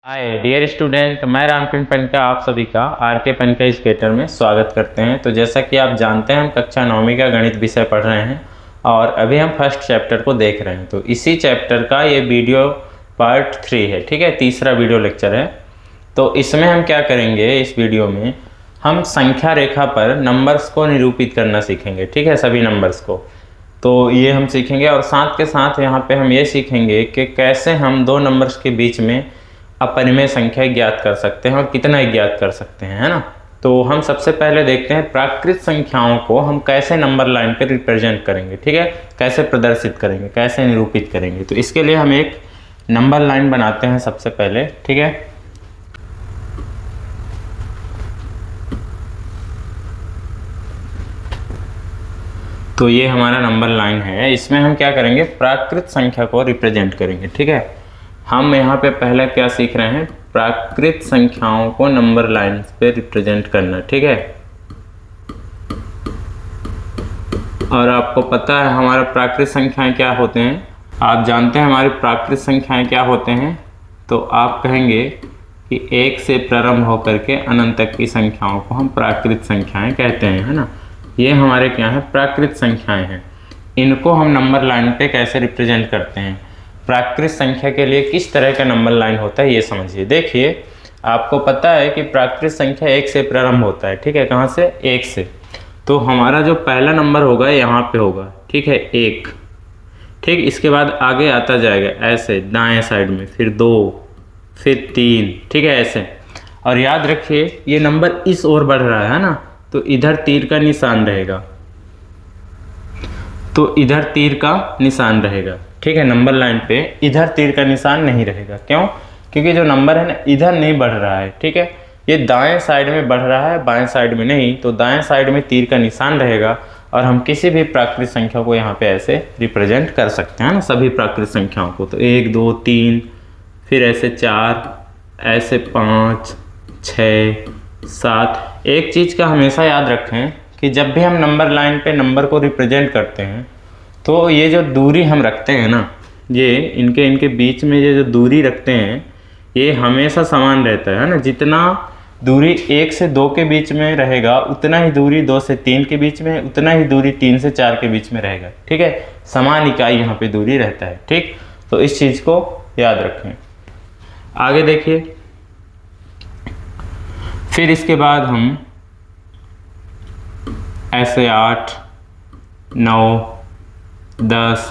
Hi dear student, मैं रामकिरण पनका आप सभी का आर.के. पनका एजुकेटर में स्वागत करते हैं। तो जैसा कि आप जानते हैं, हम कक्षा 9वीं का गणित विषय पढ़ रहे हैं और अभी हम फर्स्ट चैप्टर को देख रहे हैं। तो इसी चैप्टर का ये वीडियो पार्ट 3 है, ठीक है, तीसरा वीडियो लेक्चर है। तो इसमें हम क्या करेंगे, इस वीडियो में हम संख्या रेखा पर नंबर्स को निरूपित करना सीखेंगे, ठीक है, सभी नंबर्स को। तो ये हम सीखेंगे और साथ के साथ यहाँ पे हम ये सीखेंगे कि कैसे हम दो नंबर्स के बीच में अपरिमेय संख्या ज्ञात कर सकते हैं और कितना ज्ञात कर सकते हैं, है ना। तो हम सबसे पहले देखते हैं प्राकृत संख्याओं को हम कैसे नंबर लाइन पे रिप्रेजेंट करेंगे, ठीक है, कैसे प्रदर्शित करेंगे, कैसे निरूपित करेंगे। तो इसके लिए हम एक नंबर लाइन बनाते हैं सबसे पहले, ठीक है। तो ये हमारा नंबर लाइन है, इसमें हम क्या करेंगे, प्राकृत संख्या को रिप्रेजेंट करेंगे, ठीक है। हम यहाँ पे पहले क्या सीख रहे हैं, प्राकृत संख्याओं को नंबर लाइन पे रिप्रेजेंट करना, ठीक है। और आपको पता है हमारा प्राकृत संख्याएं क्या होते हैं, आप जानते हैं हमारी प्राकृत संख्याएं क्या होते हैं। तो आप कहेंगे कि 1 से प्रारंभ होकर के अनंत तक की संख्याओं को हम प्राकृत संख्याएं कहते हैं, है ना। ये हमारे क्या है, प्राकृत संख्याएं हैं। इनको हम नंबर लाइन पे कैसे रिप्रेजेंट करते हैं, प्राकृत संख्या के लिए किस तरह का नंबर लाइन होता है, ये समझिए। देखिए, आपको पता है कि प्राकृत संख्या 1 से प्रारंभ होता है, ठीक है, कहाँ से, 1 से। तो हमारा जो पहला नंबर होगा यहाँ पे होगा, ठीक है, 1, ठीक। इसके बाद आगे आता जाएगा ऐसे दाएं साइड में, फिर 2, फिर 3, ठीक है, ऐसे। और याद रखिए ये नंबर इस ओर बढ़ रहा है ना, तो इधर तीर का निशान रहेगा, तो इधर तीर का निशान रहेगा, ठीक है। नंबर लाइन पे इधर तीर का निशान नहीं रहेगा, क्यों, क्योंकि जो नंबर है ना इधर नहीं बढ़ रहा है, ठीक है, ये दाएं साइड में बढ़ रहा है, बाएं साइड में नहीं। तो दाएं साइड में तीर का निशान रहेगा और हम किसी भी प्राकृत संख्या को यहाँ पे ऐसे रिप्रेजेंट कर सकते हैं ना, सभी प्राकृत संख्याओं को। तो 1, 2, 3, फिर ऐसे 4, ऐसे 5, 6, 7। एक चीज़ का हमेशा याद रखें कि जब भी हम नंबर लाइन पे नंबर को रिप्रेजेंट करते हैं तो ये जो दूरी हम रखते हैं ना, ये इनके बीच में ये जो दूरी रखते हैं ये हमेशा समान रहता है ना। जितना दूरी 1 से 2 के बीच में रहेगा उतना ही दूरी 2 से 3 के बीच में, उतना ही दूरी 3 से 4 के बीच में रहेगा, ठीक है। समान इकाई यहाँ पे दूरी रहता है, ठीक। तो इस चीज़ को याद रखें। आगे देखिए, फिर इसके बाद हम ऐसे 8, 9, 10,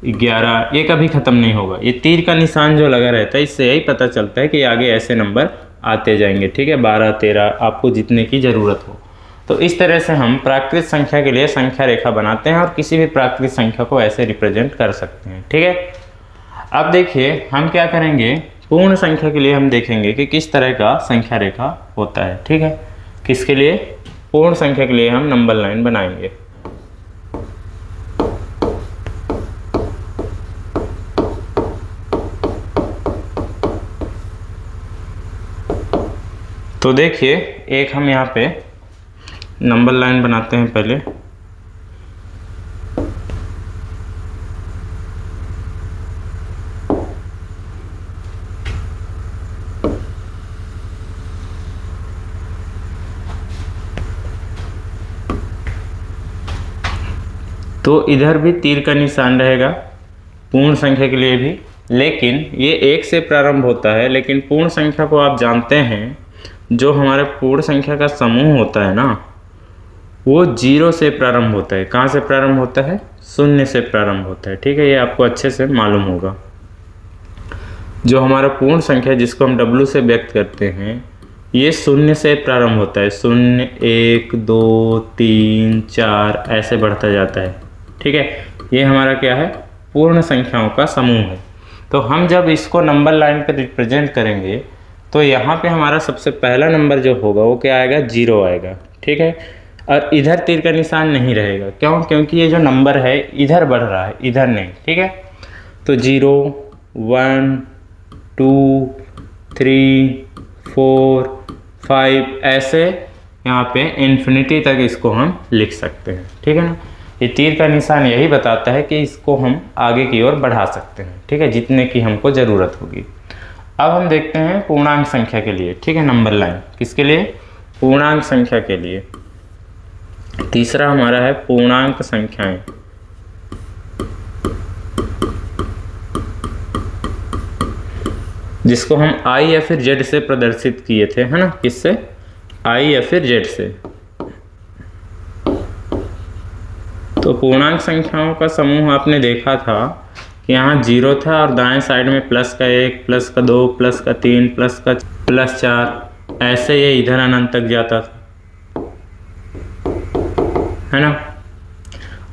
11, ये कभी ख़त्म नहीं होगा। ये तीर का निशान जो लगा रहता है इससे यही पता चलता है कि आगे ऐसे नंबर आते जाएंगे, ठीक है, 12, 13, आपको जितने की ज़रूरत हो। तो इस तरह से हम प्राकृत संख्या के लिए संख्या रेखा बनाते हैं और किसी भी प्राकृत संख्या को ऐसे रिप्रेजेंट कर सकते हैं, ठीक है। अब देखिए हम क्या करेंगे, पूर्ण संख्या के लिए हम देखेंगे कि किस तरह का संख्या रेखा होता है, ठीक है। किसके लिए, पूर्ण संख्या के लिए हम नंबर लाइन बनाएंगे। तो देखिए एक हम यहाँ पे नंबर लाइन बनाते हैं पहले। तो इधर भी तीर का निशान रहेगा पूर्ण संख्या के लिए भी, लेकिन ये 1 से प्रारंभ होता है। लेकिन पूर्ण संख्या को आप जानते हैं, जो हमारे पूर्ण संख्या का समूह होता है ना, वो 0 से प्रारंभ होता है। कहाँ से प्रारंभ होता है, 0 से प्रारंभ होता है, ठीक है। ये आपको अच्छे से मालूम होगा। जो हमारा पूर्ण संख्या जिसको हम W से व्यक्त करते हैं, ये 0 से प्रारंभ होता है। 0, 1, 2, 3, 4 ऐसे बढ़ता जाता है, ठीक है। ये हमारा क्या है, पूर्ण संख्याओं का समूह है। तो हम जब इसको नंबर लाइन पर रिप्रेजेंट करेंगे तो यहाँ पे हमारा सबसे पहला नंबर जो होगा वो क्या आएगा, 0 आएगा, ठीक है। और इधर तीर का निशान नहीं रहेगा, क्यों, क्योंकि ये जो नंबर है इधर बढ़ रहा है, इधर नहीं, ठीक है। तो 0, 1, 2, 3, 4, 5 ऐसे यहाँ पे इन्फिनिटी तक इसको हम लिख सकते हैं, ठीक है ना। ये तीर का निशान यही बताता है कि इसको हम आगे की ओर बढ़ा सकते हैं, ठीक है, जितने की हमको ज़रूरत होगी। अब हम देखते हैं पूर्णांक संख्या के लिए, ठीक है, नंबर लाइन किसके लिए, पूर्णांक संख्या के लिए। तीसरा हमारा है पूर्णांक संख्याएं। जिसको हम आई या फिर जेड से प्रदर्शित किए थे, है ना, किससे, आई या फिर जेड से। तो पूर्णांक संख्याओं का समूह आपने देखा था कि यहाँ 0 था और दाएं साइड में प्लस का 1, प्लस का 2, प्लस का 3, प्लस का +4, ऐसे ये इधर अनंत तक जाता था, है ना।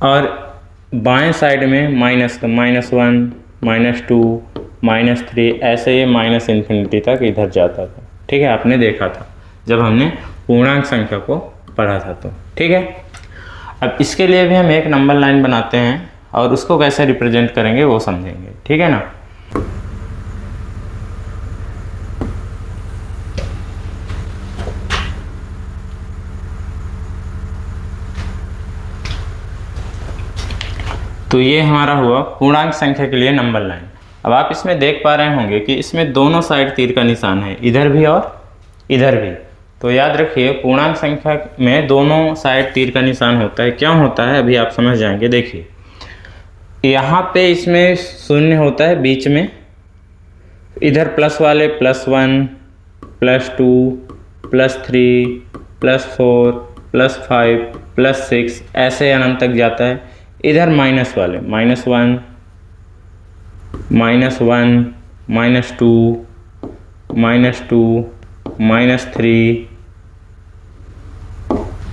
और बाएं साइड में माइनस का -1, -2, -3, ऐसे ये -∞ तक इधर जाता था, ठीक है, आपने देखा था जब हमने पूर्णांक संख्या को पढ़ा था तो, ठीक है। अब इसके लिए भी हम एक नंबर लाइन बनाते हैं और उसको कैसे रिप्रेजेंट करेंगे वो समझेंगे, ठीक है ना। तो ये हमारा हुआ पूर्णांक संख्या के लिए नंबर लाइन। अब आप इसमें देख पा रहे होंगे कि इसमें दोनों साइड तीर का निशान है, इधर भी और इधर भी। तो याद रखिए पूर्णांक संख्या में दोनों साइड तीर का निशान होता है। क्यों होता है अभी आप समझ जाएंगे। देखिए यहाँ पे इसमें शून्य होता है बीच में, इधर प्लस वाले +1, +2, +3, +4, +5, +6 ऐसे अनंत तक जाता है। इधर माइनस वाले -1, -1, -2, -2, -3,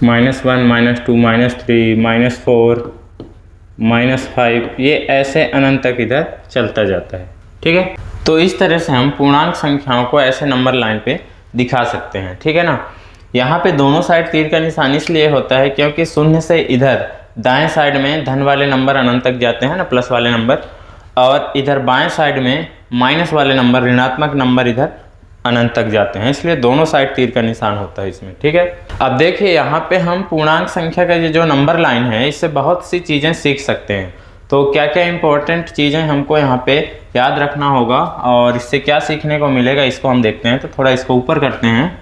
-1, -2, -3, -4, -5, ये ऐसे अनंत तक इधर चलता जाता है, ठीक है। तो इस तरह से हम पूर्णांक संख्याओं को ऐसे नंबर लाइन पे दिखा सकते हैं, ठीक है ना। यहाँ पे दोनों साइड तीर का निशान इसलिए होता है क्योंकि शून्य से इधर दाएं साइड में धन वाले नंबर अनंत तक जाते हैं ना, प्लस वाले नंबर, और इधर बाएं साइड में माइनस वाले नंबर, ऋणात्मक नंबर इधर अनंत तक जाते हैं, इसलिए दोनों साइड तीर का निशान होता है इसमें, ठीक है। अब देखिए यहाँ पे हम पूर्णांक संख्या का ये जो नंबर लाइन है इससे बहुत सी चीज़ें सीख सकते हैं। तो क्या क्या इंपॉर्टेंट चीज़ें हमको यहाँ पे याद रखना होगा और इससे क्या सीखने को मिलेगा इसको हम देखते हैं। तो थोड़ा इसको ऊपर करते हैं,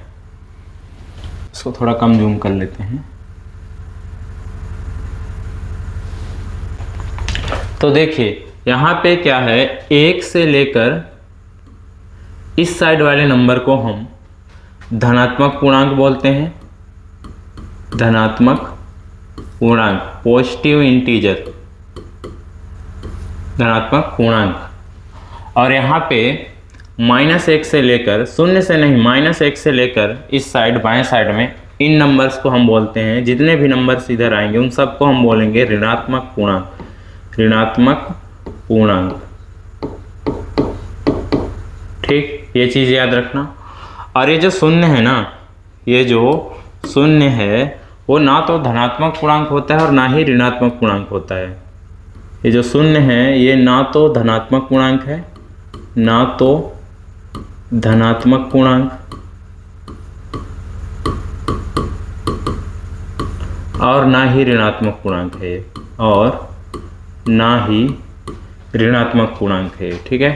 इसको थोड़ा कम जूम कर लेते हैं। तो देखिए यहाँ पे क्या है, 1 से लेकर इस साइड वाले नंबर को हम धनात्मक पूर्णांक बोलते हैं, धनात्मक पूर्णांक, पॉजिटिव इंटीजर, धनात्मक पूर्णांक। और यहाँ पे -1 से लेकर, शून्य से नहीं, -1 से लेकर इस साइड बाएं साइड में इन नंबर्स को हम बोलते हैं, जितने भी नंबर्स इधर आएंगे उन सबको हम बोलेंगे ऋणात्मक पूर्णांक, ऋणात्मक पूर्णांक, ठीक, ये चीज़ याद रखना। और ये जो शून्य है ना, ये जो शून्य है वो ना तो धनात्मक पूर्णांक होता है और ना ही ऋणात्मक पूर्णांक होता है। ये जो शून्य है ये ना तो धनात्मक पूर्णांक है, ना तो धनात्मक पूर्णांक और ना ही ऋणात्मक पूर्णांक है, और ना ही ऋणात्मक पूर्णांक है, ठीक है।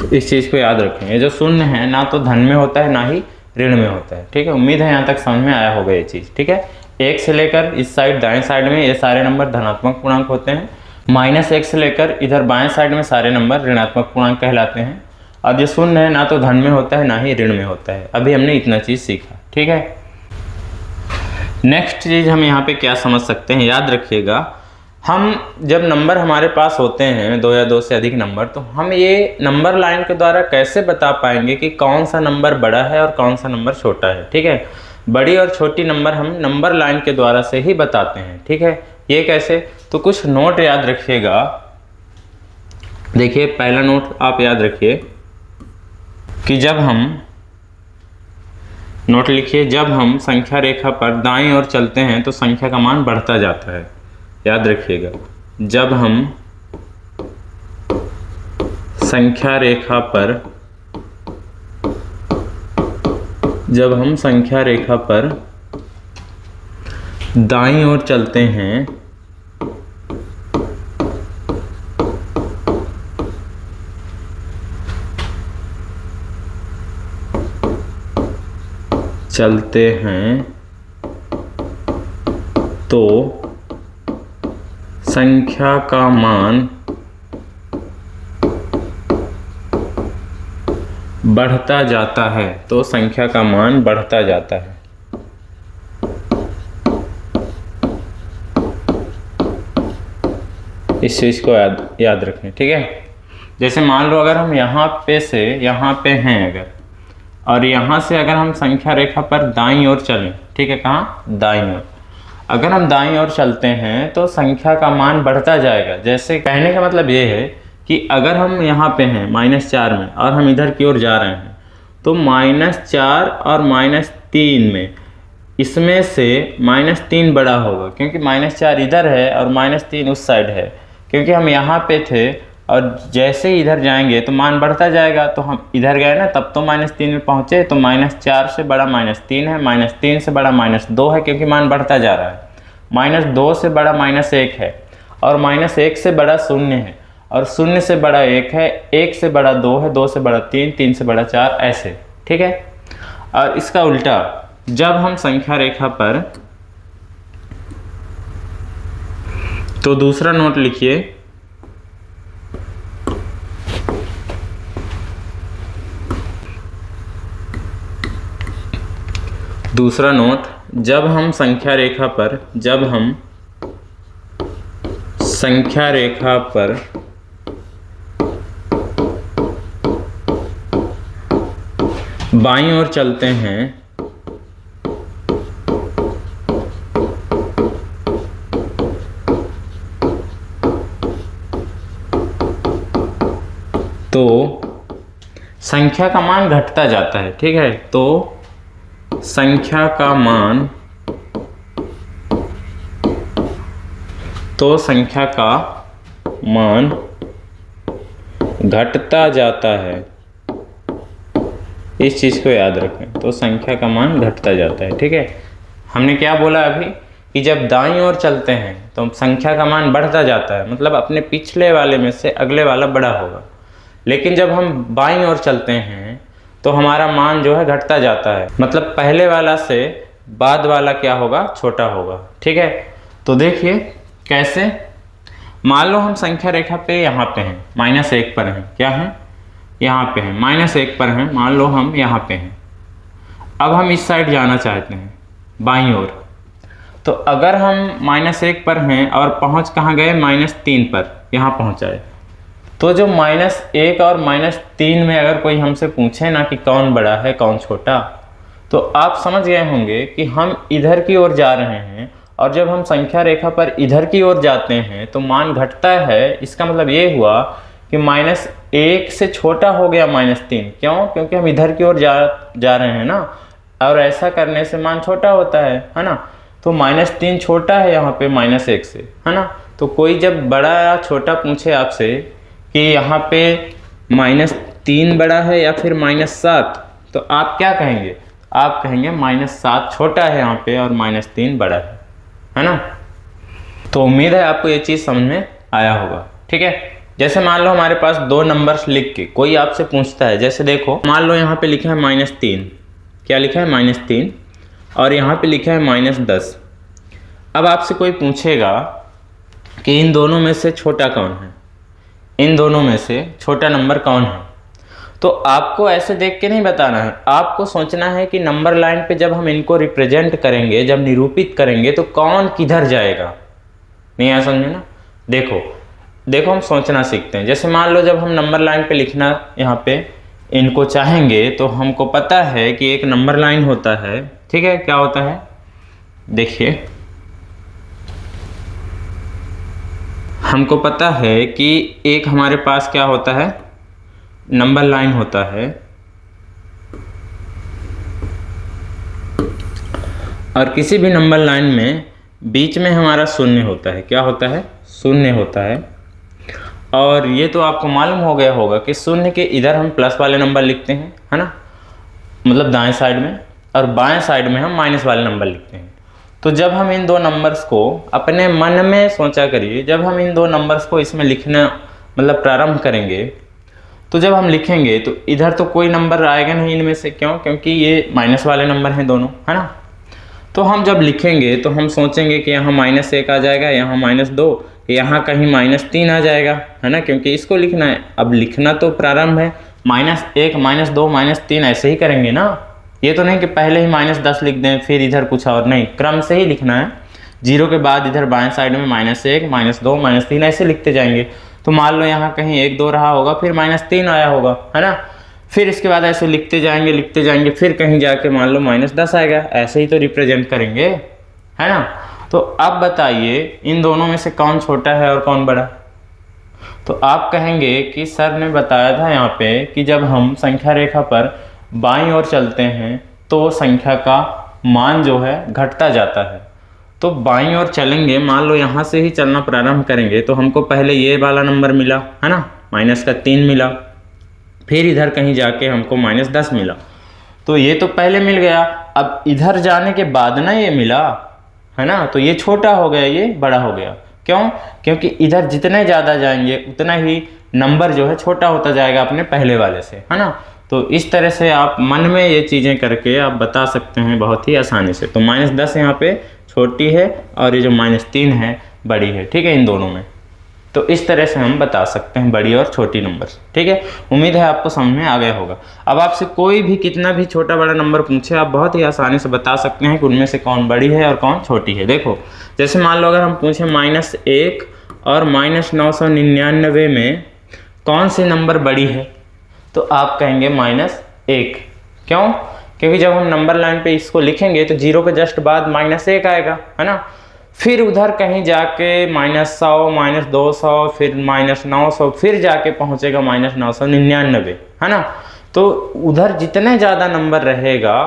तो इस चीज़ को याद रखें, ये जो शून्य है ना तो धन में होता है ना ही ऋण में होता है, ठीक है। उम्मीद है यहाँ तक समझ में आया होगा ये चीज़, ठीक है। 1 से लेकर इस साइड दाएं साइड में ये सारे नंबर धनात्मक पूर्णांक होते हैं, -1 से लेकर इधर बाएं साइड में सारे नंबर ऋणात्मक पूर्णांक कहलाते हैं। और ये शून्य है ना तो धन में होता है ना ही ऋण में होता है। अभी हमने इतना चीज़ सीखा, ठीक है। नेक्स्ट चीज़ हम यहाँ पे क्या समझ सकते हैं, याद रखिएगा, हम जब नंबर हमारे पास होते हैं 2 या 2 से अधिक नंबर, तो हम ये नंबर लाइन के द्वारा कैसे बता पाएंगे कि कौन सा नंबर बड़ा है और कौन सा नंबर छोटा है, ठीक है। बड़ी और छोटी नंबर हम नंबर लाइन के द्वारा से ही बताते हैं, ठीक है। ये कैसे, तो कुछ नोट याद रखिएगा। देखिए पहला नोट आप याद रखिए कि जब हम नोट लिखिए, जब हम संख्या रेखा पर दाईं ओर चलते हैं तो संख्या का मान बढ़ता जाता है। याद रखिएगा, जब हम संख्या रेखा पर दाईं ओर चलते हैं तो संख्या का मान बढ़ता जाता है। तो संख्या का मान बढ़ता जाता है। इस चीज़ को याद रखें, ठीक है। जैसे मान लो अगर हम यहाँ पे से यहाँ पे हैं अगर, और यहाँ से अगर हम संख्या रेखा पर दाईं ओर चलें, ठीक है, कहाँ, दाईं ओर। अगर हम दाईं ओर चलते हैं तो संख्या का मान बढ़ता जाएगा। जैसे कहने का मतलब ये है कि अगर हम यहाँ पे हैं -4 में और हम इधर की ओर जा रहे हैं तो -4 और -3 में इसमें से -3 बड़ा होगा, क्योंकि -4 इधर है और -3 उस साइड है। क्योंकि हम यहाँ पे थे और जैसे ही इधर जाएंगे तो मान बढ़ता जाएगा। तो हम इधर गए ना, तब तो -3 में पहुँचे, तो -4 से बड़ा -3 है, -3 से बड़ा -2 है, क्योंकि मान बढ़ता जा रहा है। -2 से बड़ा -1 है, और -1 से बड़ा 0 है, और 0 से बड़ा 1 है, 1 से बड़ा 2 है, 2 से बड़ा 3, 3 से बड़ा 4, ऐसे, ठीक है। और इसका उल्टा, जब हम संख्या रेखा पर, तो दूसरा नोट लिखिए, दूसरा नोट, जब हम संख्या रेखा पर बाईं ओर चलते हैं तो संख्या का मान घटता जाता है, ठीक है। तो संख्या का मान घटता जाता है। इस चीज़ को याद रखें, तो संख्या का मान घटता जाता है, ठीक है। हमने क्या बोला अभी कि जब दाईं ओर चलते हैं तो संख्या का मान बढ़ता जाता है, मतलब अपने पिछले वाले में से अगले वाला बड़ा होगा। लेकिन जब हम बाईं ओर चलते हैं तो हमारा मान जो है घटता जाता है, मतलब पहले वाला से बाद वाला क्या होगा, छोटा होगा, ठीक है। तो देखिए कैसे, मान लो हम संख्या रेखा पे यहाँ पे हैं, -1 पर हैं, क्या है, यहाँ पे हैं, -1 पर हैं, मान लो हम यहाँ पे हैं। अब हम इस साइड जाना चाहते हैं, बाईं ओर। तो अगर हम -1 पर हैं और पहुँच कहाँ गए, -3 पर, यहाँ पहुँचाए, तो जो -1 और -3 में अगर कोई हमसे पूछे ना कि कौन बड़ा है कौन छोटा, तो आप समझ गए होंगे कि हम इधर की ओर जा रहे हैं, और जब हम संख्या रेखा पर इधर की ओर जाते हैं तो मान घटता है। इसका मतलब ये हुआ कि -1 से छोटा हो गया -3। क्यों? क्योंकि हम इधर की ओर जा रहे हैं ना, और ऐसा करने से मान छोटा होता है ना। तो -3 छोटा है यहाँ पे -1 से, है ना। तो कोई जब बड़ा या छोटा पूछे आपसे कि यहाँ पे -3 बड़ा है या फिर -7, तो आप क्या कहेंगे, आप कहेंगे -7 छोटा है यहाँ पे और -3 बड़ा है ना। तो उम्मीद है आपको ये चीज़ समझ में आया होगा, ठीक है। जैसे मान लो हमारे पास 2 नंबर्स लिख के कोई आपसे पूछता है, जैसे देखो मान लो यहाँ पे लिखा है -3, क्या लिखा है, -3, और यहाँ पे लिखा है -10। अब आपसे कोई पूछेगा कि इन दोनों में से छोटा कौन है, इन दोनों में से छोटा नंबर कौन है, तो आपको ऐसे देख के नहीं बताना है, आपको सोचना है कि नंबर लाइन पे जब हम इनको रिप्रेजेंट करेंगे, जब निरूपित करेंगे, तो कौन किधर जाएगा। नहीं आया समझे ना। देखो हम सोचना सीखते हैं। जैसे मान लो जब हम नंबर लाइन पे लिखना यहाँ पे इनको चाहेंगे, तो हमको पता है कि एक नंबर लाइन होता है, ठीक है। क्या होता है, देखिए हमको पता है कि एक हमारे पास क्या होता है, नंबर लाइन होता है, और किसी भी नंबर लाइन में बीच में हमारा 0 होता है। क्या होता है, 0 होता है। और ये तो आपको मालूम हो गया होगा कि 0 के इधर हम प्लस वाले नंबर लिखते हैं, है ना, मतलब दाएं साइड में, और बाएं साइड में हम माइनस वाले नंबर लिखते हैं। तो जब हम इन दो नंबर्स को अपने मन में सोचा करिए, जब हम इन दो नंबर्स को इसमें लिखना मतलब प्रारंभ करेंगे, तो जब हम लिखेंगे तो इधर तो कोई नंबर आएगा नहीं इनमें से, क्यों? क्योंकि ये माइनस वाले नंबर हैं दोनों, है ना। तो हम जब लिखेंगे तो हम सोचेंगे कि यहाँ -1 आ जाएगा, यहाँ -2, यहाँ कहीं -3 आ जाएगा, है ना, क्योंकि इसको लिखना है। अब लिखना तो प्रारंभ है, -1 -2 -3 ऐसे ही करेंगे ना। ये तो नहीं कि पहले ही -10 लिख दें फिर इधर कुछ और, नहीं, क्रम से ही लिखना है। 0 के बाद इधर बाएं साइड में -1 -2 -3 ऐसे लिखते जाएंगे। तो मान लो यहाँ कहीं 1 2 रहा होगा, फिर -3 आया होगा, है ना। फिर इसके बाद ऐसे लिखते जाएंगे, फिर कहीं जाके मान लो -10 आएगा। ऐसे ही तो रिप्रेजेंट करेंगे, है ना। तो अब बताइए इन दोनों में से कौन छोटा है और कौन बड़ा? तो आप कहेंगे कि सर ने बताया था यहाँ पे कि जब हम संख्या रेखा पर बाईं ओर चलते हैं तो संख्या का मान जो है घटता जाता है। तो बाईं ओर चलेंगे, मान लो यहाँ से ही चलना प्रारंभ करेंगे तो हमको पहले ये वाला नंबर मिला, है ना, -3 मिला। फिर इधर कहीं जाके हमको -10 मिला। तो ये तो पहले मिल गया। अब इधर जाने के बाद ना ये मिला, है ना, तो ये छोटा हो गया, ये बड़ा हो गया। क्यों? क्योंकि इधर जितने ज़्यादा जाएंगे उतना ही नंबर जो है छोटा होता जाएगा अपने पहले वाले से, है ना। तो इस तरह से आप मन में ये चीज़ें करके आप बता सकते हैं बहुत ही आसानी से। तो -10 यहाँ पे छोटी है और ये जो -3 है बड़ी है, ठीक है, इन दोनों में। तो इस तरह से हम बता सकते हैं बड़ी और छोटी नंबर, ठीक है। उम्मीद है आपको समझ में आ गया होगा। अब आपसे कोई भी कितना भी छोटा बड़ा नंबर पूछे, आप बहुत ही आसानी से बता सकते हैं कि उनमें से कौन बड़ी है और कौन छोटी है। देखो, जैसे मान लो अगर हम पूछें -1 और -999 में कौन सी नंबर बड़ी है, तो आप कहेंगे -1। क्यों? क्योंकि जब हम नंबर लाइन पे इसको लिखेंगे तो 0 के जस्ट बाद -1 आएगा, है ना। फिर उधर कहीं जाके -100 -200 फिर -900 फिर जाके पहुंचेगा -999, है ना। तो उधर जितने ज़्यादा नंबर रहेगा,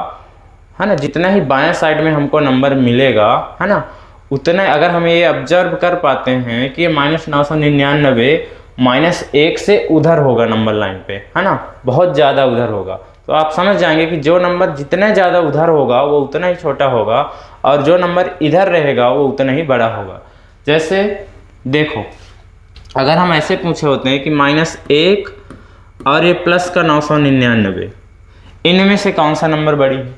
है ना, जितना ही बाएं साइड में हमको नंबर मिलेगा, है ना, उतना अगर हम ये ऑब्जर्व कर पाते हैं कि ये -999 -1 से उधर होगा नंबर लाइन पे, है ना, बहुत ज़्यादा उधर होगा। तो आप समझ जाएंगे कि जो नंबर जितना ज़्यादा उधर होगा वो उतना ही छोटा होगा और जो नंबर इधर रहेगा वो उतना ही बड़ा होगा। जैसे देखो, अगर हम ऐसे पूछे होते हैं कि -1 और ये प्लस का 999, इनमें से कौन सा नंबर बड़ी है,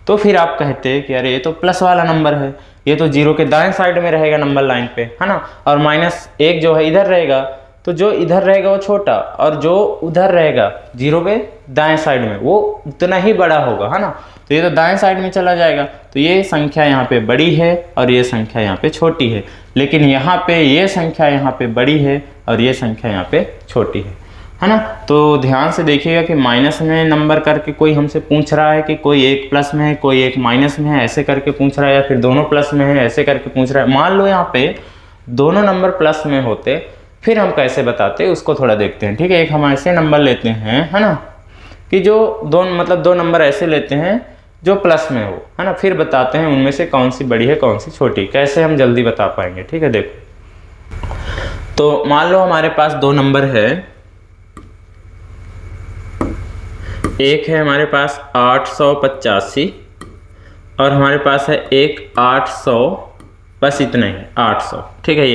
तो फिर आप कहते हैं कि अरे ये तो प्लस वाला नंबर है, ये तो 0 के दाएं साइड में रहेगा नंबर लाइन पे, है ना, और -1 जो है इधर रहेगा, तो जो इधर रहेगा वो छोटा और जो उधर रहेगा 0 के दाएं साइड में वो उतना ही बड़ा होगा, है ना। तो ये तो दाएं साइड में चला जाएगा, तो ये संख्या यहाँ पे बड़ी है और ये संख्या यहाँ पे छोटी है। लेकिन यहाँ पे ये संख्या यहाँ पे बड़ी है और ये संख्या यहाँ पे छोटी है ना। तो ध्यान से देखिएगा कि माइनस में नंबर करके कोई हमसे पूछ रहा है कि कोई एक प्लस में है कोई एक माइनस में है, ऐसे करके पूछ रहा है, या फिर दोनों प्लस में है ऐसे करके पूछ रहा है। मान लो यहाँ पे दोनों नंबर प्लस में होते, फिर हम कैसे बताते उसको थोड़ा देखते हैं, ठीक है। एक हम ऐसे नंबर लेते हैं, है ना, कि जो दो नंबर ऐसे लेते हैं जो प्लस में हो, है ना, फिर बताते हैं उनमें से कौन सी बड़ी है कौन सी छोटी, कैसे हम जल्दी बता पाएंगे, ठीक है। देखो, तो मान लो हमारे पास दो नंबर है, एक है हमारे पास 885 और हमारे पास है एक 800, बस इतना ही 800, ठीक है।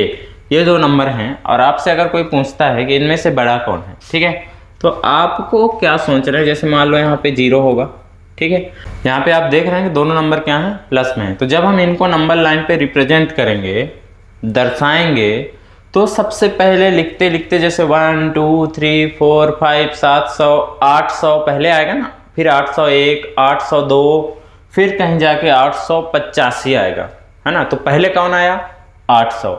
ये दो नंबर हैं और आपसे अगर कोई पूछता है कि इनमें से बड़ा कौन है, ठीक है, तो आपको क्या सोच रहे हैं, जैसे मान लो यहाँ पे 0 होगा, ठीक है, यहाँ पे आप देख रहे हैं कि दोनों नंबर क्या हैं, प्लस में है। तो जब हम इनको नंबर लाइन पे रिप्रेजेंट करेंगे, दर्शाएंगे, तो सबसे पहले लिखते लिखते जैसे 1 2 3 4 5 700 800 पहले आएगा ना, फिर 801 802, फिर कहीं जाके 885 आएगा, है ना। तो पहले कौन आया 800,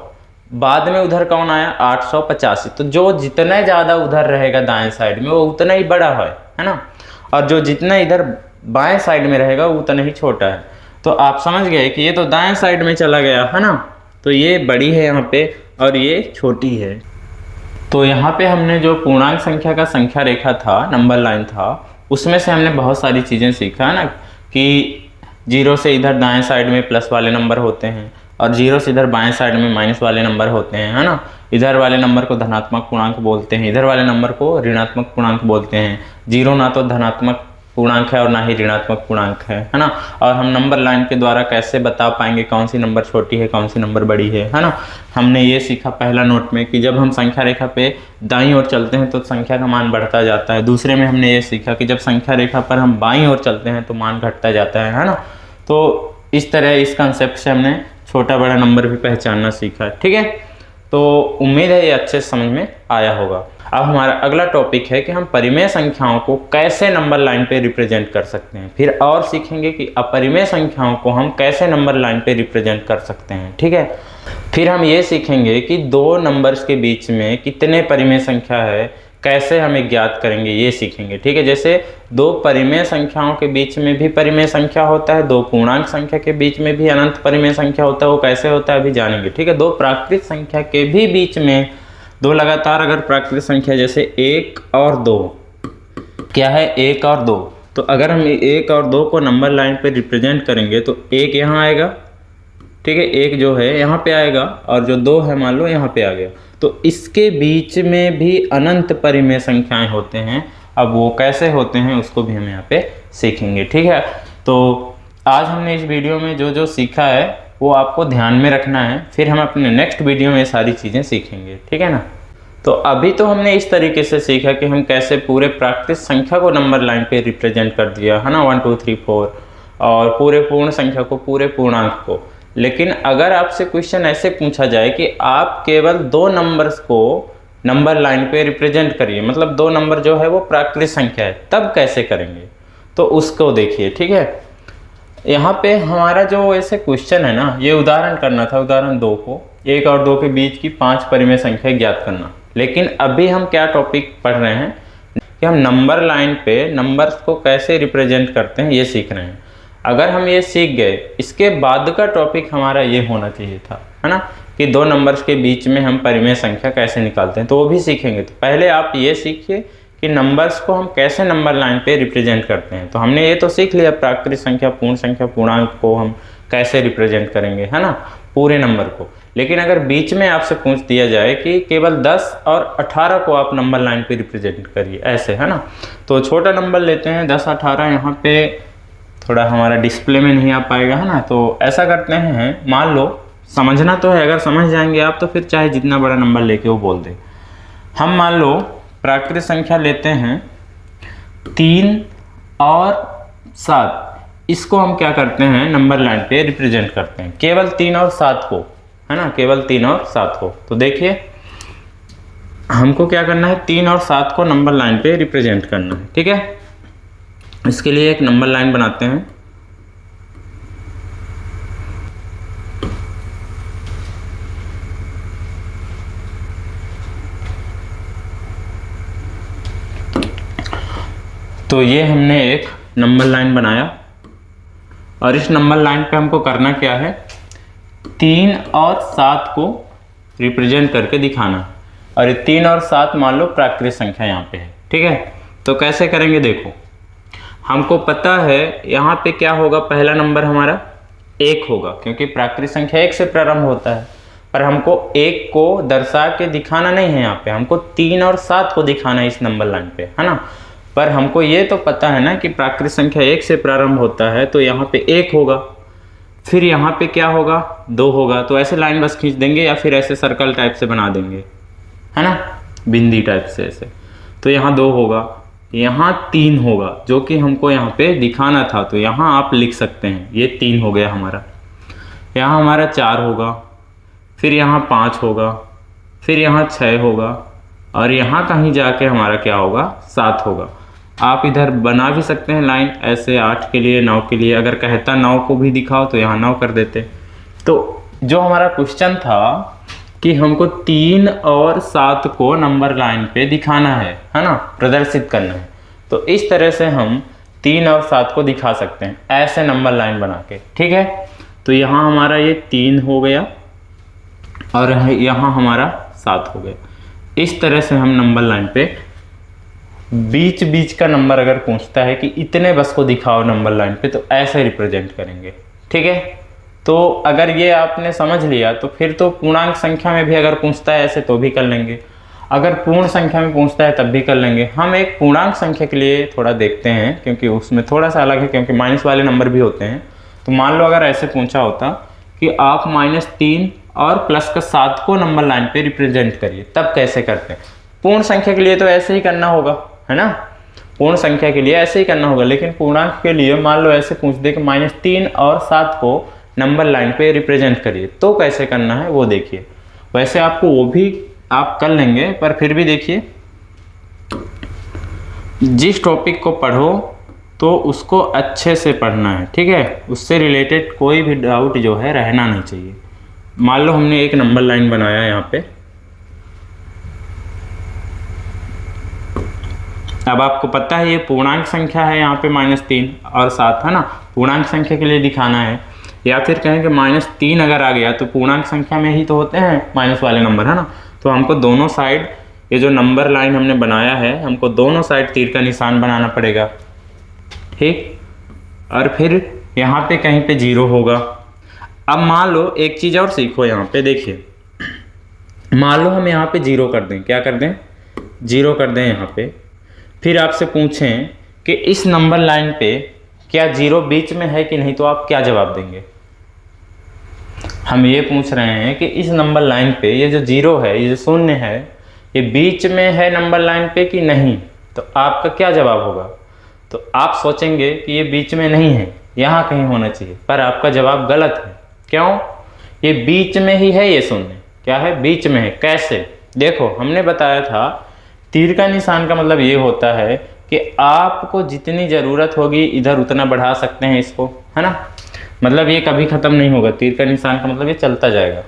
बाद में उधर कौन आया 885। तो जो जितना ज़्यादा उधर रहेगा दाएं साइड में वो उतना ही बड़ा है ना, और जो जितना इधर बाएं साइड में रहेगा वो उतना ही छोटा है। तो आप समझ गए कि ये तो दाएं साइड में चला गया, है ना, तो ये बड़ी है यहाँ पे और ये छोटी है। तो यहाँ पे हमने जो पूर्णांक संख्या का संख्या रेखा था, नंबर लाइन था, उसमें से हमने बहुत सारी चीज़ें सीखा, है ना, कि 0 से इधर दाएं साइड में प्लस वाले नंबर होते हैं और 0 से इधर बाएं साइड में माइनस वाले नंबर होते हैं, है ना। इधर वाले नंबर को धनात्मक पूर्णांक बोलते हैं, इधर वाले नंबर को ऋणात्मक पूर्णांक बोलते हैं। 0 ना तो धनात्मक पूर्णांक है और ना ही ऋणात्मक पूर्णांक है ना। और हम नंबर लाइन के द्वारा कैसे बता पाएंगे कौन सी नंबर छोटी है कौन सी नंबर बड़ी है ना। हमने ये सीखा पहला नोट में कि जब हम संख्या रेखा पे दाईं ओर चलते हैं तो संख्या का मान बढ़ता जाता है। दूसरे में हमने ये सीखा कि जब संख्या रेखा पर हम बाईं ओर चलते हैं तो मान घटता जाता है ना। तो इस तरह इस कंसेप्ट से हमने छोटा बड़ा नंबर भी पहचानना सीखा, ठीक है। तो उम्मीद है ये अच्छे समझ में आया होगा। अब हमारा अगला टॉपिक है कि हम परिमेय संख्याओं को कैसे नंबर लाइन पे रिप्रेजेंट कर सकते हैं। फिर और सीखेंगे कि अपरिमेय संख्याओं को हम कैसे नंबर लाइन पे रिप्रेजेंट कर सकते हैं, ठीक है। फिर हम ये सीखेंगे कि दो नंबर्स के बीच में कितने परिमेय संख्या है, कैसे हमें ज्ञात करेंगे, ये सीखेंगे, ठीक है। जैसे दो परिमेय संख्याओं के बीच में भी परिमेय संख्या होता है, दो पूर्णांक संख्या के बीच में भी अनंत परिमेय संख्या होता है, वो कैसे होता है अभी जानेंगे, ठीक है। दो प्राकृत संख्या के भी बीच में, दो लगातार अगर प्राकृत संख्या जैसे 1 और 2, क्या है 1 और 2, तो अगर हम 1 और 2 को नंबर लाइन पे रिप्रेजेंट करेंगे तो 1 यहाँ आएगा, ठीक है, 1 जो है यहाँ पे आएगा और जो 2 है मान लो यहाँ पे आ गया। तो इसके बीच में भी अनंत परिमेय संख्याएं होते हैं। अब वो कैसे होते हैं उसको भी हम यहाँ पे सीखेंगे, ठीक है। तो आज हमने इस वीडियो में जो जो सीखा है वो आपको ध्यान में रखना है, फिर हम अपने नेक्स्ट वीडियो में सारी चीज़ें सीखेंगे, ठीक है ना। तो अभी तो हमने इस तरीके से सीखा कि हम कैसे पूरे प्राकृत संख्या को नंबर लाइन पे रिप्रेजेंट कर दिया है ना, 1 2 3 4, और पूरे पूर्ण संख्या को, पूरे पूर्णांक को। लेकिन अगर आपसे क्वेश्चन ऐसे पूछा जाए कि आप केवल दो नंबर्स को नंबर लाइन पे रिप्रेजेंट करिए, मतलब दो नंबर जो है वो प्राकृत संख्या है, तब कैसे करेंगे, तो उसको देखिए, ठीक है। यहाँ पे हमारा जो ऐसे क्वेश्चन है ना, ये उदाहरण करना था, उदाहरण 2 को 1 और 2 के बीच की 5 परिमेय संख्या ज्ञात करना। लेकिन अभी हम क्या टॉपिक पढ़ रहे हैं कि हम नंबर लाइन पे नंबर्स को कैसे रिप्रेजेंट करते हैं, ये सीख रहे हैं। अगर हम ये सीख गए, इसके बाद का टॉपिक हमारा ये होना चाहिए था, है ना, कि दो नंबर्स के बीच में हम परिमेय संख्या कैसे निकालते हैं, तो वो भी सीखेंगे। तो पहले आप ये सीखिए कि नंबर्स को हम कैसे नंबर लाइन पे रिप्रेजेंट करते हैं। तो हमने ये तो सीख लिया प्राकृत संख्या, पूर्ण संख्या, पूर्णांक को हम कैसे रिप्रेजेंट करेंगे, है ना, पूरे नंबर को। लेकिन अगर बीच में आपसे पूछ दिया जाए कि केवल 10 और 18 को आप नंबर लाइन पे रिप्रेजेंट करिए, ऐसे, है ना, तो छोटा नंबर लेते हैं 10 18, यहाँ पे थोड़ा हमारा डिस्प्ले में नहीं आ पाएगा, है ना। तो ऐसा करते हैं, मान लो, समझना तो है, अगर समझ जाएंगे आप तो फिर चाहे जितना बड़ा नंबर लेके वो बोल दे। हम मान लो प्राकृत संख्या लेते हैं 3 और 7, इसको हम क्या करते हैं नंबर लाइन पे रिप्रेजेंट करते हैं, केवल 3 और 7 को, है ना, केवल 3 और 7 को। तो देखिए हमको क्या करना है, 3 और 7 को नंबर लाइन पे रिप्रेजेंट करना है, ठीक है। इसके लिए एक नंबर लाइन बनाते हैं। तो ये हमने एक नंबर लाइन बनाया और इस नंबर लाइन पे हमको करना क्या है, 3 और 7 को रिप्रेजेंट करके दिखाना। और ये 3 और 7 मान लो प्राकृत संख्या यहाँ पे है, ठीक है। तो कैसे करेंगे, देखो हमको पता है यहाँ पे क्या होगा, पहला नंबर हमारा 1 होगा, क्योंकि प्राकृत संख्या 1 से प्रारंभ होता है। पर हमको 1 को दर्शा के दिखाना नहीं है, यहाँ पे हमको 3 और 7 को दिखाना है इस नंबर लाइन पे, है ना। पर हमको ये तो पता है ना कि प्राकृत संख्या 1 से प्रारंभ होता है, तो यहाँ पे 1 होगा, फिर यहाँ पे क्या होगा, 2 होगा। तो ऐसे लाइन बस खींच देंगे या फिर ऐसे सर्कल टाइप से बना देंगे, है ना, बिंदी टाइप से ऐसे। तो यहाँ 2 होगा, यहाँ 3 होगा, जो कि हमको यहाँ पे दिखाना था। तो यहाँ आप लिख सकते हैं, ये 3 हो गया हमारा, यहाँ हमारा 4 होगा, फिर यहाँ 5 होगा, फिर यहाँ 6 होगा, और यहाँ कहीं जाके हमारा क्या होगा, 7 होगा। आप इधर बना भी सकते हैं लाइन ऐसे, 8 के लिए, 9 के लिए। अगर कहता 9 को भी दिखाओ तो यहाँ 9 कर देते। तो जो हमारा क्वेश्चन था कि हमको 3 और 7 को नंबर लाइन पे दिखाना है ना, प्रदर्शित करना है। तो इस तरह से हम 3 और 7 को दिखा सकते हैं, ऐसे नंबर लाइन बना के, ठीक है। तो यहाँ हमारा ये 3 हो गया और यहाँ हमारा 7 हो गया। इस तरह से हम नंबर लाइन पे बीच बीच का नंबर अगर पूछता है कि इतने बस को दिखाओ नंबर लाइन पे, तो ऐसे रिप्रेजेंट करेंगे, ठीक है। तो अगर ये आपने समझ लिया तो फिर तो पूर्णांक संख्या में भी अगर पूछता है ऐसे तो भी कर लेंगे। अगर पूर्ण संख्या में पूछता है तब भी कर लेंगे। हम एक पूर्णांक संख्या के लिए थोड़ा देखते हैं, क्योंकि उसमें थोड़ा सा अलग है, क्योंकि माइनस वाले नंबर भी होते हैं। तो मान लो अगर ऐसे पूछा होता कि आप -3 और +7 को नंबर लाइन पे रिप्रेजेंट करिए, तब कैसे करते हैं? पूर्ण संख्या के लिए तो ऐसे ही करना होगा, है ना, पूर्ण संख्या के लिए ऐसे ही करना होगा। लेकिन पूर्णांक के लिए मान लो ऐसे पूछ दे कि -3 और 7 को नंबर लाइन पे रिप्रेजेंट करिए, तो कैसे करना है वो देखिए। वैसे आपको वो भी आप कर लेंगे, पर फिर भी देखिए, जिस टॉपिक को पढ़ो तो उसको अच्छे से पढ़ना है, ठीक है, उससे रिलेटेड कोई भी डाउट जो है रहना नहीं चाहिए। मान लो हमने एक नंबर लाइन बनाया यहाँ पे, अब आपको पता है ये पूर्णांक संख्या है, यहाँ पे -3 और 7 है ना, पूर्णांक संख्या के लिए दिखाना है। या फिर कहें कि -3 अगर आ गया तो पूर्णांक संख्या में ही तो होते हैं माइनस वाले नंबर, है ना। तो हमको दोनों साइड, ये जो नंबर लाइन हमने बनाया है, हमको दोनों साइड तीर का निशान बनाना पड़ेगा, ठीक। और फिर यहाँ पे कहीं पे 0 होगा। अब मान लो एक चीज़ और सीखो, यहाँ पे देखिए, मान लो हम यहाँ पे 0 कर दें, क्या कर दें, 0 कर दें यहाँ पे। फिर आपसे पूछें कि इस नंबर लाइन पे क्या 0 बीच में है कि नहीं, तो आप क्या जवाब देंगे? हम ये पूछ रहे हैं कि इस नंबर लाइन पे ये जो 0 है, ये जो 0 है, ये बीच में है नंबर लाइन पे कि नहीं, तो आपका क्या जवाब होगा? तो आप सोचेंगे कि ये बीच में नहीं है, यहाँ कहीं होना चाहिए, पर आपका जवाब गलत है। क्यों? ये बीच में ही है, ये 0 क्या है, बीच में है। कैसे? देखो, हमने बताया था तीर का निशान का मतलब ये होता है कि आपको जितनी ज़रूरत होगी इधर उतना बढ़ा सकते हैं इसको, है ना, मतलब ये कभी ख़त्म नहीं होगा। तीर का निशान का मतलब ये चलता जाएगा,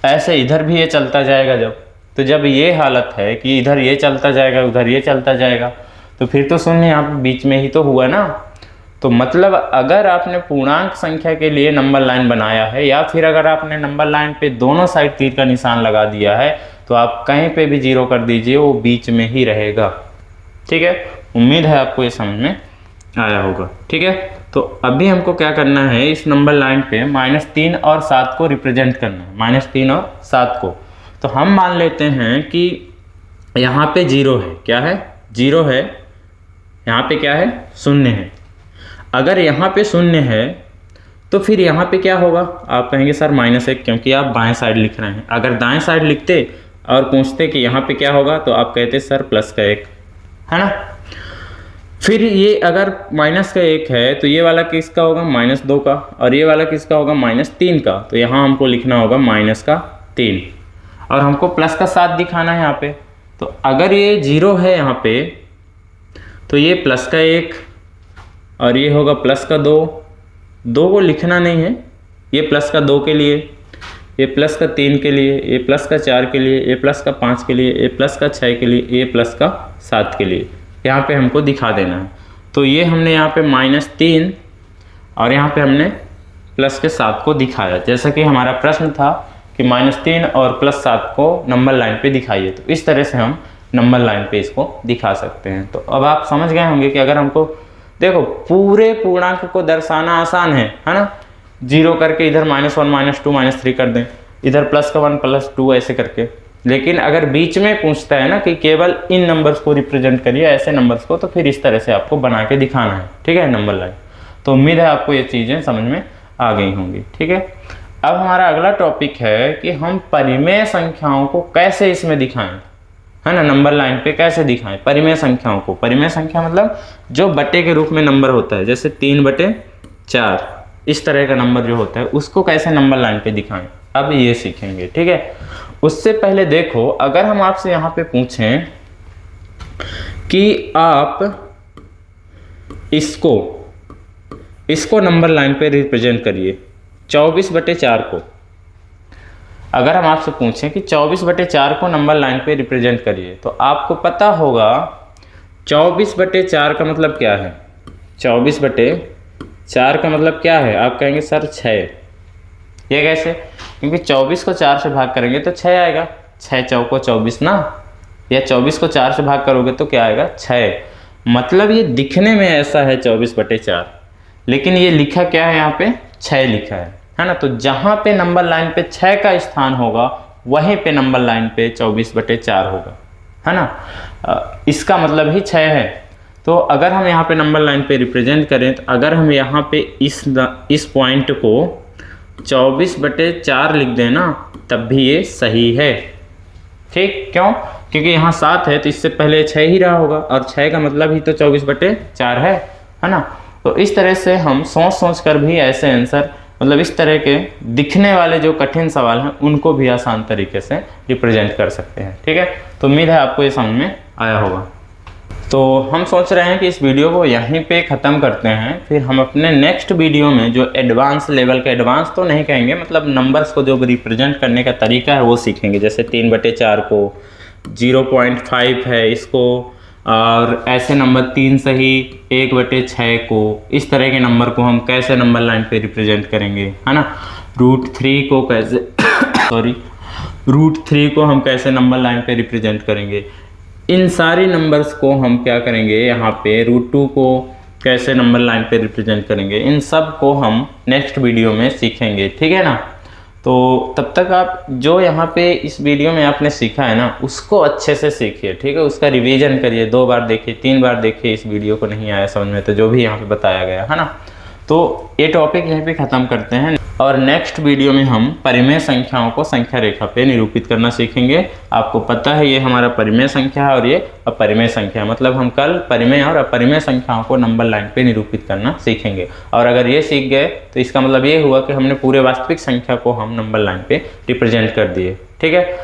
ऐसे इधर भी ये चलता जाएगा। जब ये हालत है कि इधर ये चलता जाएगा, उधर ये चलता जाएगा, तो फिर तो 0 यहाँ बीच में ही तो हुआ ना। तो मतलब अगर आपने पूर्णांक संख्या के लिए नंबर लाइन बनाया है, या फिर अगर आपने नंबर लाइन पे दोनों साइड तीर का निशान लगा दिया है, तो आप कहीं पे भी 0 कर दीजिए, वो बीच में ही रहेगा, ठीक है। उम्मीद है आपको ये समझ में आया होगा, ठीक है। तो अभी हमको क्या करना है, इस नंबर लाइन पे -3 और 7 को रिप्रेजेंट करना है, -3 और 7 को। तो हम मान लेते हैं कि यहाँ पे 0 है, क्या है, 0 है, यहाँ पे क्या है, 0 है। अगर यहाँ पे 0 है तो फिर यहाँ पे क्या होगा? आप कहेंगे सर -1, क्योंकि आप बाएं साइड लिख रहे हैं। अगर दाएं साइड लिखते और पूछते कि यहाँ पे क्या होगा, तो आप कहते सर +1, है ना। फिर ये अगर -1 है तो ये वाला किसका होगा, -2 का, और ये वाला किसका होगा, -3 का। तो यहाँ हमको लिखना होगा -3, और हमको +7 दिखाना है यहाँ पे। तो अगर ये 0 है यहाँ पे, तो ये +1 और ये होगा +2। 2 को लिखना नहीं है, ये +2 के लिए, ये +3 के लिए, ये +4 के लिए, ये +5 के लिए, ये +6 के लिए, ये +7 के लिए, यहाँ पे हमको दिखा देना है। तो ये हमने यहाँ पे -3 और यहाँ पे हमने +7 को दिखाया, जैसा कि हमारा प्रश्न था कि -3 और +7 को नंबर लाइन पे दिखाइए। तो इस तरह से हम नंबर लाइन पे इसको दिखा सकते हैं। तो अब आप समझ गए होंगे कि अगर हमको, देखो, पूरे पूर्णांक को दर्शाना आसान है ना, 0 करके इधर -1 -2 -3 कर दें, इधर +1 +2 ऐसे करके। लेकिन अगर बीच में पूछता है ना कि केवल इन नंबर्स को रिप्रेजेंट करिए, ऐसे नंबर्स को, तो फिर इस तरह से आपको बना के दिखाना है, ठीक है, नंबर लाइन। तो उम्मीद है आपको ये चीज़ें समझ में आ गई होंगी, ठीक है। अब हमारा अगला टॉपिक है कि हम परिमेय संख्याओं को कैसे इसमें दिखाएं, है ना, नंबर लाइन पे कैसे दिखाएं परिमेय संख्याओं को। परिमेय संख्या मतलब जो बटे के रूप में नंबर होता है, जैसे 3/4, इस तरह का नंबर जो होता है, उसको कैसे नंबर लाइन पे दिखाएं, अब ये सीखेंगे, ठीक है। उससे पहले देखो, अगर हम आपसे यहाँ पे पूछें कि आप इसको नंबर लाइन पे रिप्रेजेंट करिए, 24/4 को। अगर हम आपसे पूछें कि 24/4 को नंबर लाइन पे रिप्रेजेंट करिए, तो आपको पता होगा 24/4 का मतलब क्या है। 24/4 का मतलब क्या है? आप कहेंगे सर 6। ये कैसे? क्योंकि 24 को 4 से भाग करेंगे तो 6 आएगा, 6 चौको 24 ना, या 24 को 4 से भाग करोगे तो क्या आएगा, 6। मतलब ये दिखने में ऐसा है 24/4, लेकिन ये लिखा क्या है, यहाँ पे 6 लिखा है ना। तो जहाँ पे नंबर लाइन पे 6 का स्थान होगा, वहीं पे नंबर लाइन पे 24/4 होगा, है ना। इसका मतलब ही 6 है। तो अगर हम यहाँ पे नंबर लाइन पे रिप्रेजेंट करें, तो अगर हम यहाँ पे इस पॉइंट को 24/4 लिख दें ना, तब भी ये सही है। ठीक, क्यों? क्योंकि यहाँ 7 है तो इससे पहले 6 ही रहा होगा, और 6 का मतलब ही तो 24/4 है ना। तो इस तरह से हम सोच सोच कर भी ऐसे आंसर, मतलब इस तरह के दिखने वाले जो कठिन सवाल हैं उनको भी आसान तरीके से रिप्रेजेंट कर सकते हैं। ठीक है, तो उम्मीद है आपको ये समझ में आया होगा। तो हम सोच रहे हैं कि इस वीडियो को यहीं पे ख़त्म करते हैं, फिर हम अपने नेक्स्ट वीडियो में जो एडवांस लेवल के, एडवांस तो नहीं कहेंगे, मतलब नंबर्स को जो रिप्रेजेंट करने का तरीका है वो सीखेंगे। जैसे 3/4 को 0.5 है इसको, और ऐसे नंबर 3 सही 1/6 को, इस तरह के नंबर को हम कैसे नंबर लाइन पे रिप्रेजेंट करेंगे, है ना। √3 को कैसे √3 को हम कैसे नंबर लाइन पे रिप्रेजेंट करेंगे। इन सारी नंबर्स को हम क्या करेंगे, यहाँ पे √2 को कैसे नंबर लाइन पे रिप्रेजेंट करेंगे, इन सब को हम नेक्स्ट वीडियो में सीखेंगे। ठीक है ना। तो तब तक आप जो यहाँ पे इस वीडियो में आपने सीखा है ना, उसको अच्छे से सीखिए। ठीक है, उसका रिवीजन करिए, 2 बार देखिए, 3 बार देखिए। इस वीडियो को नहीं आया समझ में तो जो भी यहाँ पे बताया गया है ना, तो ये टॉपिक यहीं पे ख़त्म करते हैं, और नेक्स्ट वीडियो में हम परिमेय संख्याओं को संख्या रेखा पे निरूपित करना सीखेंगे। आपको पता है ये हमारा परिमेय संख्या है और ये अपरिमेय संख्या, मतलब हम कल परिमेय और अपरिमेय संख्याओं को नंबर लाइन पे निरूपित करना सीखेंगे। और अगर ये सीख गए तो इसका मतलब ये हुआ कि हमने पूरे वास्तविक संख्या को हम नंबर लाइन पे रिप्रेजेंट कर दिए। ठीक है,